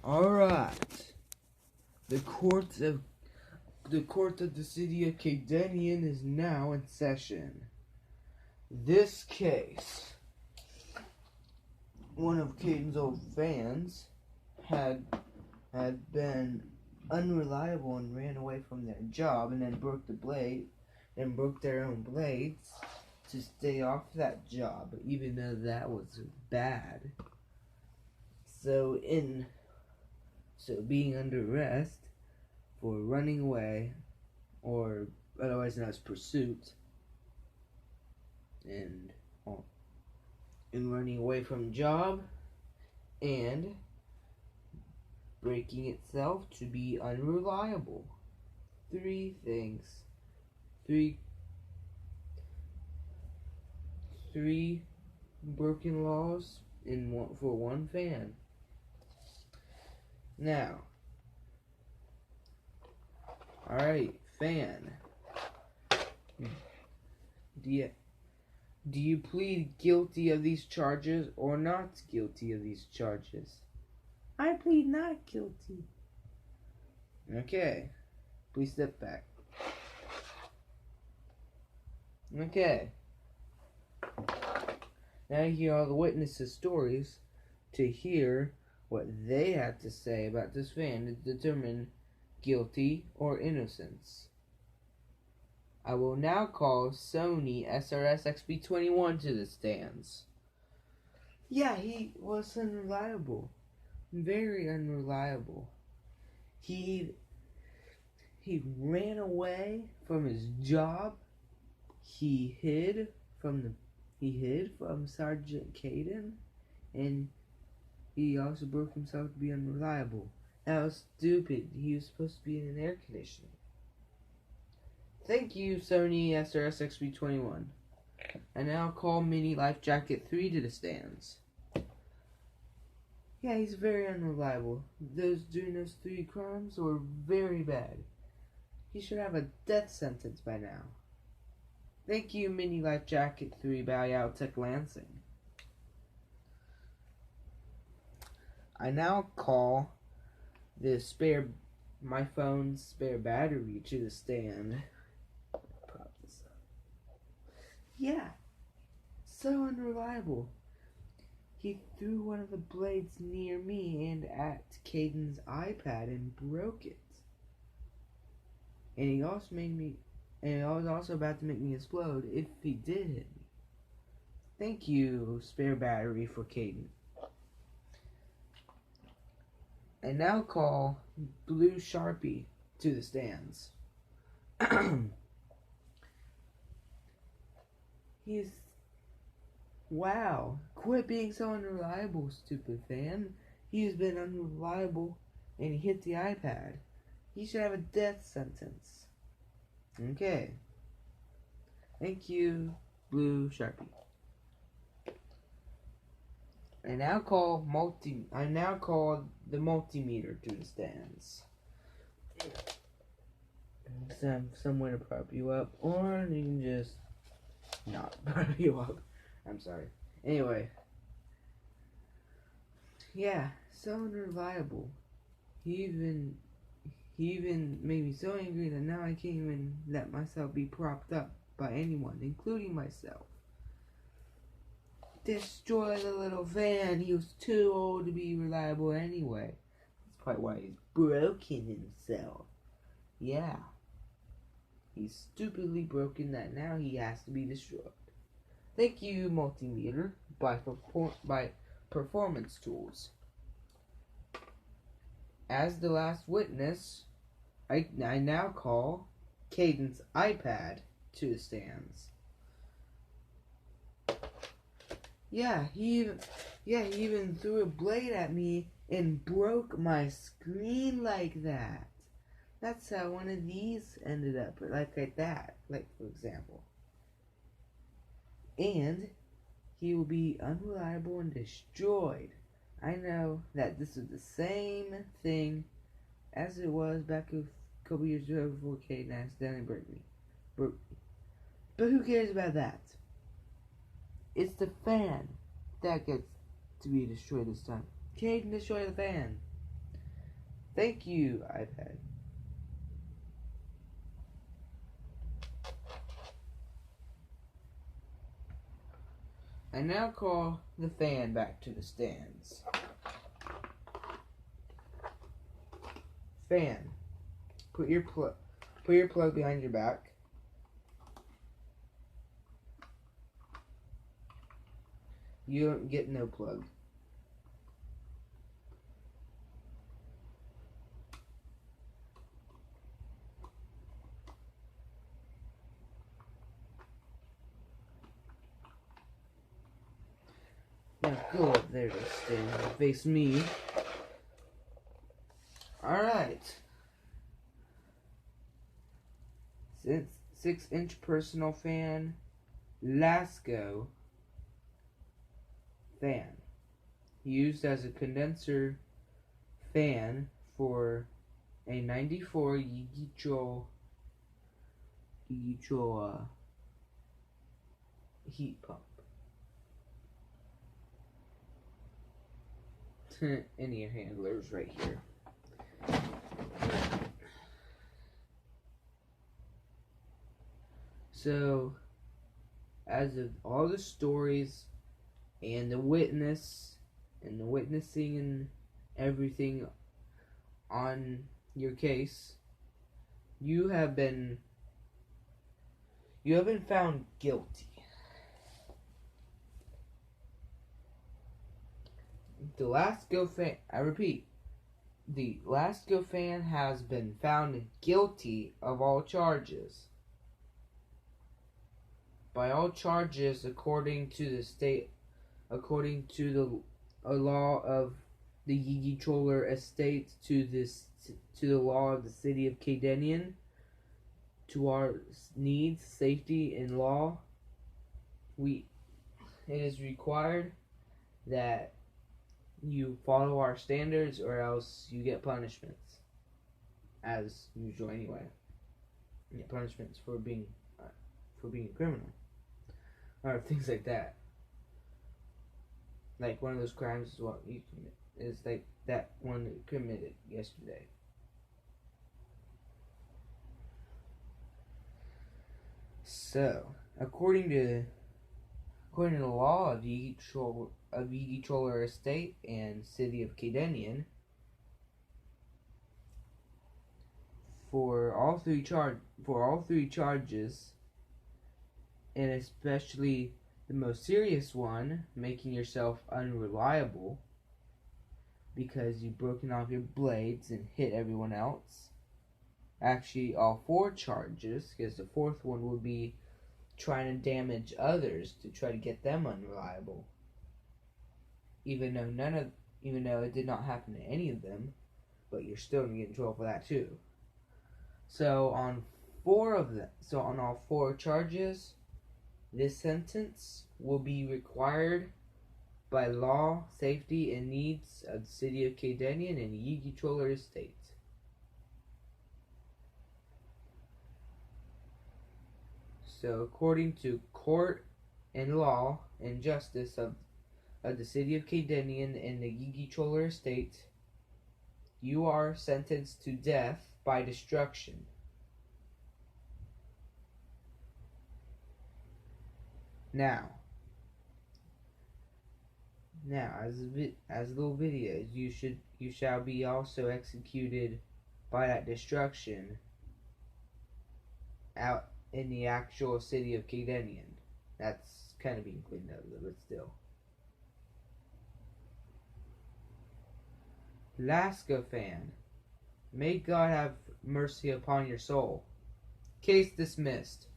Alright. The court of the city of Cadenian is now in session. This case, one of Caden's old fans had been unreliable and ran away from their job and then broke their own blades to stay off that job, even though that was bad. So being under arrest for running away, or otherwise known as pursuit, and running away from job, and breaking itself to be unreliable. Three things. Three broken laws for one fan. Now, alright, fan. Do you plead guilty of these charges or not guilty of these charges? I plead not guilty. Okay. Please step back. Okay. Now you hear all the witnesses' stories to hear what they have to say about this fan to determine guilty or innocence. I will now call Sony SRS XB21 to the stands. Yeah, he was unreliable. Very unreliable. He ran away from his job. He hid from Sergeant Caden, and he also broke himself to be unreliable. That was stupid. He was supposed to be in an air conditioning. Thank you, Sony SRS XB21. I now call Mini Life Jacket 3 to the stands. Yeah, he's very unreliable. Doing those 3 crimes were very bad. He should have a death sentence by now. Thank you, Mini Life Jacket 3 by Tech Lansing. I now call my phone's spare battery to the stand. Prop this up. Yeah, so unreliable. He threw one of the blades near me and at Caden's iPad and broke it. And he was also about to make me explode if he did hit me. Thank you, spare battery, for Caden. I now call Blue Sharpie to the stands. Wow, quit being so unreliable, stupid fan. He's been unreliable and he hit the iPad. He should have a death sentence. Okay. Thank you, Blue Sharpie. I now call the multimeter to the stands. Somewhere to prop you up, or you can just not prop you up. I'm sorry. Anyway. Yeah, so unreliable. He even made me so angry that now I can't even let myself be propped up by anyone, including myself. Destroy the little van. He was too old to be reliable anyway. That's probably why he's broken himself. Yeah. He's stupidly broken that now he has to be destroyed. Thank you, Multimeter, by Performance Tools. As the last witness, I now call Caden's iPad to the stands. Yeah, he even threw a blade at me and broke my screen like that. That's how one of these ended up, like that, for example. And he will be unreliable and destroyed. I know that this is the same thing as it was back a couple years ago before Caden accidentally broke me. But who cares about that? It's the fan that gets to be destroyed this time. Caden destroyed the fan. Thank you, iPad. I now call the fan back to the stands. Fan, put your plug behind your back. You don't get no plug. Now go up there to stand and face me. Alright. 6-inch personal fan. Lasko fan. Used as a condenser fan for a 94 Yigicho heat pump. Any handlers right here. So, as of all the stories and the witnessing and everything on your case, you have been found guilty. The Lasko fan, I repeat, the Lasko fan has been found guilty of all charges. By all charges, according to the law of the Yigicholer estate, to the law of the city of Kadenian, to our needs, safety, and law, it is required that you follow our standards, or else you get punishments, as usual anyway. You get punishments for being a criminal, or things like that. Like one of those crimes is what you commit, is like that one that you committed yesterday. So, according to the law of Yigicholer Estate and City of Kadenian, for all three charges, and especially the most serious one, making yourself unreliable because you've broken off your blades and hit everyone else. Actually, all 4 charges, because the 4th one would be trying to damage others to try to get them unreliable. Even though it did not happen to any of them, but you're still gonna get in trouble for that too. So on all 4 charges, this sentence will be required by law, safety, and needs of the city of Kadenian and Yigicholer Estate. So according to court and law and justice of the city of Kadenian and the Yigicholer Estate, you are sentenced to death by destruction. Now, as little videos, you shall be also executed by that destruction out in the actual city of Kadenian. That's kind of being cleaned up, but still. Lasko fan, may God have mercy upon your soul. Case dismissed.